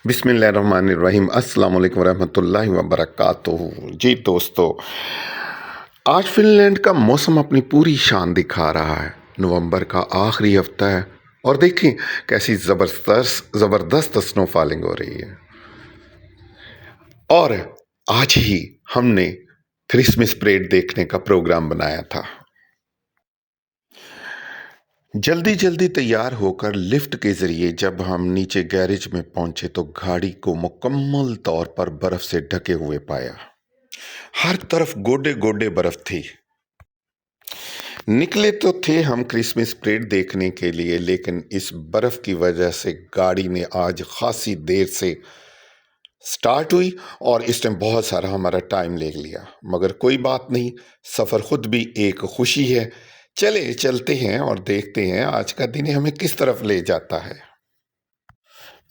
बिस्मिल्लाहिर्रहमानिर्रहीम। अस्सलाम वालेकुम वरहमतुल्लाहि वबरकातुहू। जी दोस्तों, आज फिनलैंड का मौसम अपनी पूरी शान दिखा रहा है। नवंबर का आखिरी हफ्ता है और देखिए कैसी ज़बरदस्त ज़बरदस्त स्नोफॉलिंग हो रही है। और आज ही हमने क्रिसमस परेड देखने का प्रोग्राम बनाया था। जल्दी जल्दी तैयार होकर लिफ्ट के जरिए जब हम नीचे गैरेज में पहुंचे तो गाड़ी को मुकम्मल तौर पर बर्फ से ढके हुए पाया। हर तरफ गोडे गोडे बर्फ थी। निकले तो थे हम क्रिसमस परेड देखने के लिए, लेकिन इस बर्फ की वजह से गाड़ी ने आज खासी देर से स्टार्ट हुई और इस टाइम बहुत सारा हमारा टाइम ले लिया। मगर कोई बात नहीं, सफ़र खुद भी एक खुशी है। चले चलते हैं और देखते हैं आज का दिन हमें किस तरफ ले जाता है।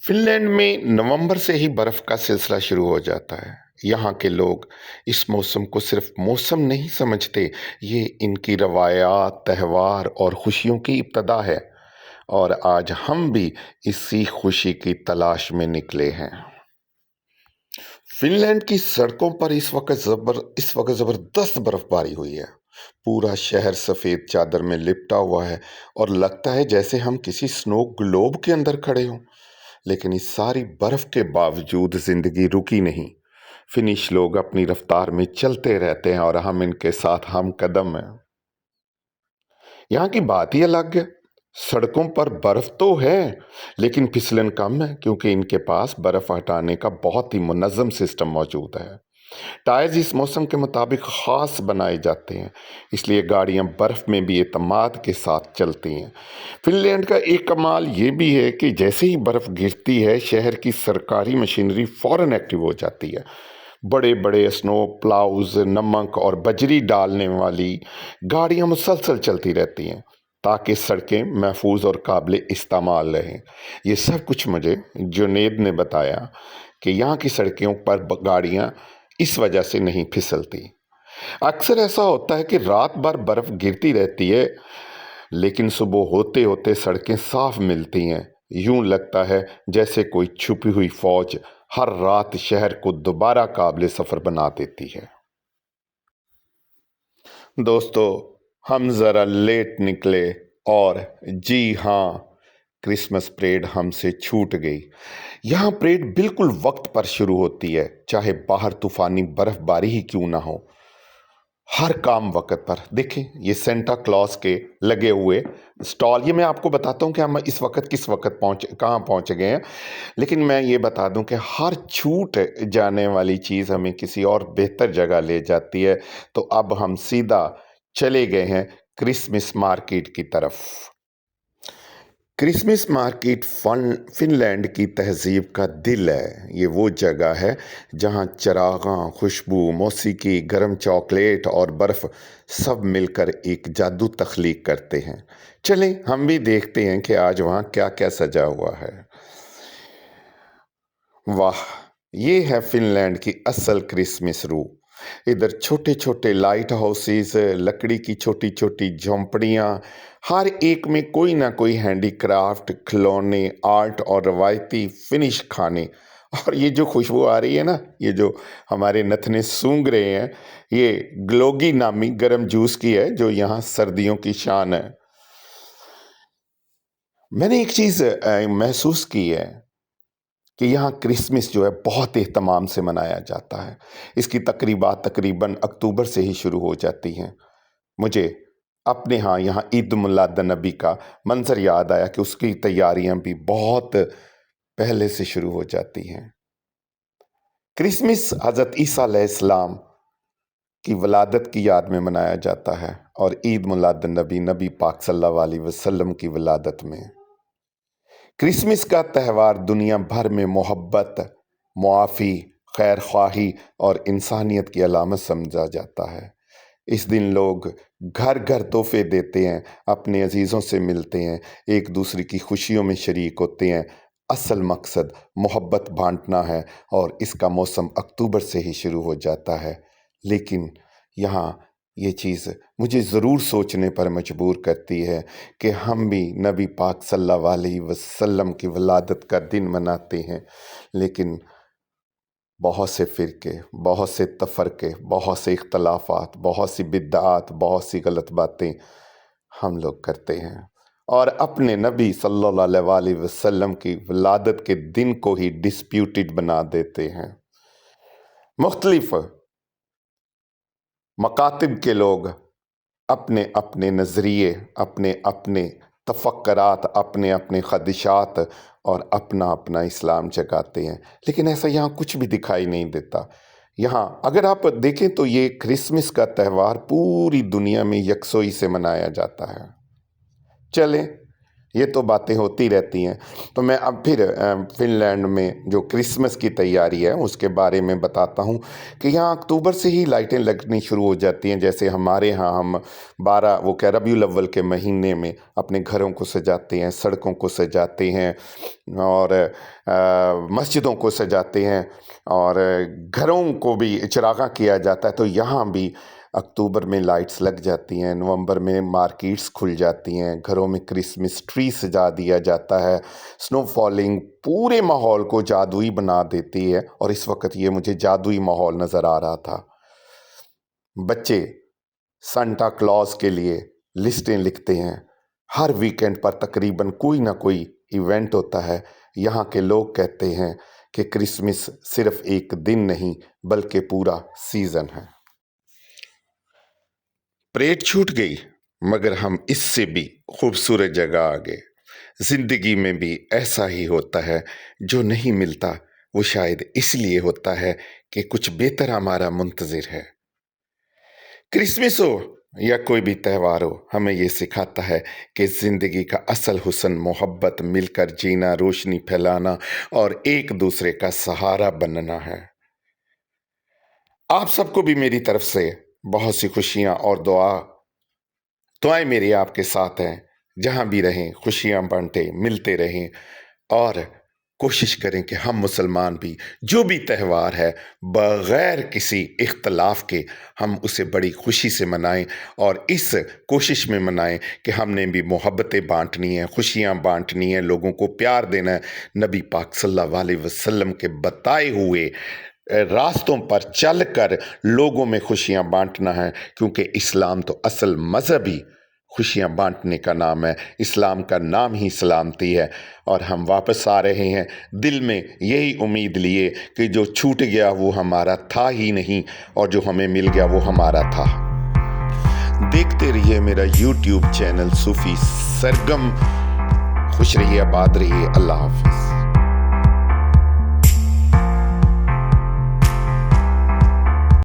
फिनलैंड में नवंबर से ही बर्फ का सिलसिला शुरू हो जाता है। यहाँ के लोग इस मौसम को सिर्फ मौसम नहीं समझते, ये इनकी रवायात, त्यौहार और खुशियों की इब्तिदा है। और आज हम भी इसी खुशी की तलाश में निकले हैं। फिनलैंड की सड़कों पर इस वक्त जबरदस्त बर्फबारी हुई है। पूरा शहर सफेद चादर में लिपटा हुआ है और लगता है जैसे हम किसी स्नो ग्लोब के अंदर खड़े हों। लेकिन इस सारी बर्फ के बावजूद जिंदगी रुकी नहीं। फिनिश लोग अपनी रफ्तार में चलते रहते हैं और हम इनके साथ हम कदम हैं। यहाँ की बात ही अलग है। सड़कों पर बर्फ तो है, लेकिन फिसलन कम है क्योंकि इनके पास बर्फ हटाने का बहुत ही मुनज़्ज़म सिस्टम मौजूद है। टायर्स इस मौसम के मुताबिक ख़ास बनाए जाते हैं, इसलिए गाड़ियां बर्फ़ में भी एतमाद के साथ चलती हैं। फिनलैंड का एक कमाल ये भी है कि जैसे ही बर्फ़ गिरती है, शहर की सरकारी मशीनरी फ़ौरन एक्टिव हो जाती है। बड़े बड़े स्नो प्लाउज, नमक और बजरी डालने वाली गाड़ियां मुसलसल चलती रहती हैं ताकि सड़कें महफूज और काबिल इस्तेमाल रहें। ये सब कुछ मुझे जुनेद ने बताया कि यहाँ की सड़कों पर गाड़ियाँ इस वजह से नहीं फिसलती। अक्सर ऐसा होता है कि रात भर बर्फ गिरती रहती है, लेकिन सुबह होते होते सड़कें साफ मिलती हैं। यूं लगता है जैसे कोई छुपी हुई फौज हर रात शहर को दोबारा काबिल सफर बना देती है। दोस्तों, हम जरा लेट निकले और जी हाँ, क्रिसमस परेड हमसे छूट गई। यहाँ परेड बिल्कुल वक्त पर शुरू होती है, चाहे बाहर तूफानी बर्फबारी ही क्यों ना हो। हर काम वक्त पर देखें, ये सेंटा क्लॉज के लगे हुए स्टॉल। ये मैं आपको बताता हूँ कि हम इस वक्त किस वक्त कहाँ पहुँच गए हैं। लेकिन मैं ये बता दूं कि हर छूट जाने वाली चीज़ हमें किसी और बेहतर जगह ले जाती है। तो अब हम सीधा चले गए हैं क्रिसमस मार्केट की तरफ। क्रिसमस मार्केट फिनलैंड की तहजीब का दिल है। ये वो जगह है जहाँ चरागां, खुशबू, मौसीकी, गर्म चॉकलेट और बर्फ़ सब मिलकर एक जादू तख्लीक करते हैं। चलें हम भी देखते हैं कि आज वहाँ क्या क्या सजा हुआ है। वाह! ये है फ़िनलैंड की असल क्रिसमस रूह। इधर छोटे-छोटे लाइट हाउसेस, लकड़ी की छोटी-छोटी झोंपड़ियाँ, हर एक में कोई ना कोई हैंडीक्राफ्ट, खिलौने, आर्ट और रवायती फ़िनिश खाने। और ये जो खुशबू आ रही है ना, ये जो हमारे नथने सूंघ रहे हैं, ये ग्लोगी नामी गरम जूस की है, जो यहाँ सर्दियों की शान है। मैंने एक चीज़ महसूस की है कि यहाँ क्रिसमस जो है बहुत एहतमाम से मनाया जाता है। इसकी तकरीबात तकरीबन अक्टूबर से ही शुरू हो जाती हैं। मुझे अपने यहाँ ईद मिलाद नबी का मंज़र याद आया कि उसकी तैयारियां भी बहुत पहले से शुरू हो जाती हैं। क्रिसमस हज़रत ईसा अलैहिस्सलाम की वलादत की याद में मनाया जाता है और ईद मिलाद नबी नबी पाक सल्लल्लाहु अलैहि वसल्लम की वलादत में। क्रिसमस का त्यौहार दुनिया भर में मोहब्बत, मुआफ़ी, खैर ख्वाही और इंसानियत की अलामत समझा जाता है। इस दिन लोग घर घर तोहफे देते हैं, अपने अजीज़ों से मिलते हैं, एक दूसरे की खुशियों में शरीक होते हैं। असल मकसद मोहब्बत बांटना है और इसका मौसम अक्टूबर से ही शुरू हो जाता है। लेकिन यहाँ یہ چیز مجھے ضرور سوچنے پر مجبور کرتی ہے کہ ہم بھی نبی پاک صلی اللہ علیہ وسلم کی ولادت کا دن مناتے ہیں، لیکن بہت سے فرقے، بہت سے تفرقے، بہت سے اختلافات، بہت سی بدعات، بہت سی غلط باتیں ہم لوگ کرتے ہیں، اور اپنے نبی صلی اللہ علیہ وآلہ وسلم کی ولادت کے دن کو ہی ڈسپیوٹڈ بنا دیتے ہیں۔ مختلف مکاتب کے لوگ اپنے اپنے نظریے، اپنے اپنے تفکرات، اپنے اپنے خدشات اور اپنا اپنا اسلام جگاتے ہیں، لیکن ایسا یہاں کچھ بھی دکھائی نہیں دیتا۔ یہاں اگر آپ دیکھیں تو یہ کرسمس کا تہوار پوری دنیا میں یکسوئی سے منایا جاتا ہے۔ چلیں، یہ تو باتیں ہوتی رہتی ہیں، تو میں اب پھر فن لینڈ میں جو کرسمس کی تیاری ہے اس کے بارے میں بتاتا ہوں کہ یہاں اکتوبر سے ہی لائٹیں لگنی شروع ہو جاتی ہیں۔ جیسے ہمارے ہاں ہم ربیع الاول کے مہینے میں اپنے گھروں کو سجاتے ہیں، سڑکوں کو سجاتے ہیں، اور مسجدوں کو سجاتے ہیں، اور گھروں کو بھی چراغاں کیا جاتا ہے۔ تو یہاں بھی اکتوبر میں لائٹس لگ جاتی ہیں، نومبر میں مارکیٹس کھل جاتی ہیں، گھروں میں کرسمس ٹری سجا دیا جاتا ہے، سنو فالنگ پورے ماحول کو جادوئی بنا دیتی ہے، اور اس وقت یہ مجھے جادوئی ماحول نظر آ رہا تھا۔ بچے سانتا کلاز کے لیے لسٹیں لکھتے ہیں، ہر ویکنڈ پر تقریباً کوئی نہ کوئی ایونٹ ہوتا ہے۔ یہاں کے لوگ کہتے ہیں کہ کرسمس صرف ایک دن نہیں بلکہ پورا سیزن ہے۔ پریڈ چھوٹ گئی، مگر ہم اس سے بھی خوبصورت جگہ آگے۔ زندگی میں بھی ایسا ہی ہوتا ہے، جو نہیں ملتا وہ شاید اس لیے ہوتا ہے کہ کچھ بہتر ہمارا منتظر ہے۔ کرسمس ہو یا کوئی بھی تہوار ہو، ہمیں یہ سکھاتا ہے کہ زندگی کا اصل حسن محبت، مل کر جینا، روشنی پھیلانا اور ایک دوسرے کا سہارا بننا ہے۔ آپ سب کو بھی میری طرف سے بہت سی خوشیاں اور دعائیں میری آپ کے ساتھ ہیں۔ جہاں بھی رہیں خوشیاں بانٹیں، ملتے رہیں، اور کوشش کریں کہ ہم مسلمان بھی جو بھی تہوار ہے بغیر کسی اختلاف کے ہم اسے بڑی خوشی سے منائیں، اور اس کوشش میں منائیں کہ ہم نے بھی محبتیں بانٹنی ہیں، خوشیاں بانٹنی ہیں، لوگوں کو پیار دینا ہے، نبی پاک صلی اللہ علیہ وسلم کے بتائے ہوئے راستوں پر چل کر لوگوں میں خوشیاں بانٹنا ہے، کیونکہ اسلام تو اصل مذہب ہی خوشیاں بانٹنے کا نام ہے، اسلام کا نام ہی سلامتی ہے۔ اور ہم واپس آ رہے ہیں دل میں یہی امید لیے کہ جو چھوٹ گیا وہ ہمارا تھا ہی نہیں، اور جو ہمیں مل گیا وہ ہمارا تھا۔ دیکھتے رہیے میرا یوٹیوب چینل صوفی سرگم۔ خوش رہیے، آباد رہیے، اللہ حافظ۔